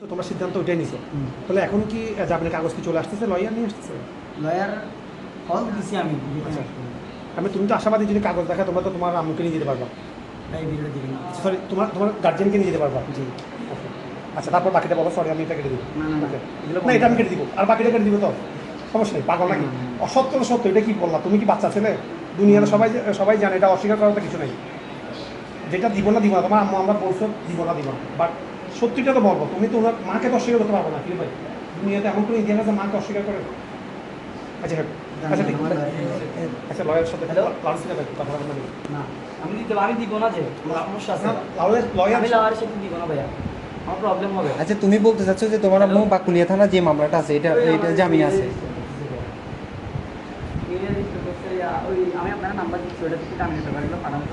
তো তোমরা সিদ্ধান্ত ওইটাই নিছো, তাহলে এখন কি জামিনের কাগজ কি চলে আসতেছে, লয়ার নিয়ে আসতেছে? লয়ার ফল দিছি আমি। আচ্ছা, আমি তুমি তো আশাবাদী যদি কাগজ দেখা তোমরা তো তোমার আম্মুকে নিয়ে যেতে পারবা, তাই ভিডিওটা দিবেন। সরি তোমার তোমার গার্জিয়ানকে নিয়ে যেতে পারবা। জি। আচ্ছা, তারপর বাকিটা বলো। সরি, আমি এটা কেটে দিব। না না না, এগুলো না, এটা আমি কেটে দিব, আর বাকিটা কেটে দিব তো সমস্যা নেই। পাগল নাকি? অসত্য তো সত্য, এটা কি বললা তুমি? কি বাচ্চা ছেলে? দুনিয়ার সবাই জানে, এটা অস্বীকার করার তো কিছু নেই। যেটা দিব না তোমার আম্মু আমরা বলছো দিব না বাট সত্যিটা তো বলবো। তুমি তো ওনার মাকে তো অস্বীকার করতে পারবো না কি ভাই? দুনিয়াতে এমন কোনো ইতিহাস আছে মাকে অস্বীকার করে? আচ্ছা আচ্ছা ঠিক আছে। আচ্ছা, লয়ারের সাথে কথা বলতে হবে না, আমি দিব না, যে সমস্যা আছে। লয়ার আমি লয়ারের সাথে দিব না ভাইয়া, আমার প্রবলেম হবে। আচ্ছা, তুমি বলতে চাচ্ছ যে তোমার আম্মু বাকুলিয়া থানা যে মামলাটা আছে এটা জামিন আছে? আমি আপনার নাম্বার দিচ্ছি, ওটা থেকে আমি নিতে পারবো পাঠাবো।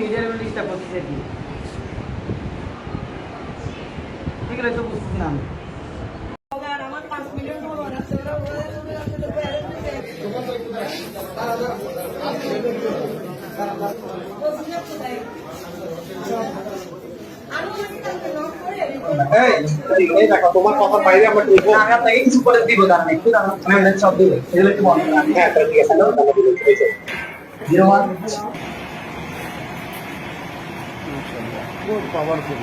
মিডিয়ার লিস্টটা করতেছে কি এগুলো তো বুঝছি না আমি। এই দেখো, তোমার কথা বাইরে আমরা বলবো। আমি আপনাকে কিছু করে দিব, দাঁড়ান একটু, দাঁড়ান আমি আপনাকে সব দিব, এগুলো একটু বন্ধ করেন। হ্যাঁ ঠিক আছে, তাহলে দিলে ঠিক আছে। 01 পাওয়ারফুল।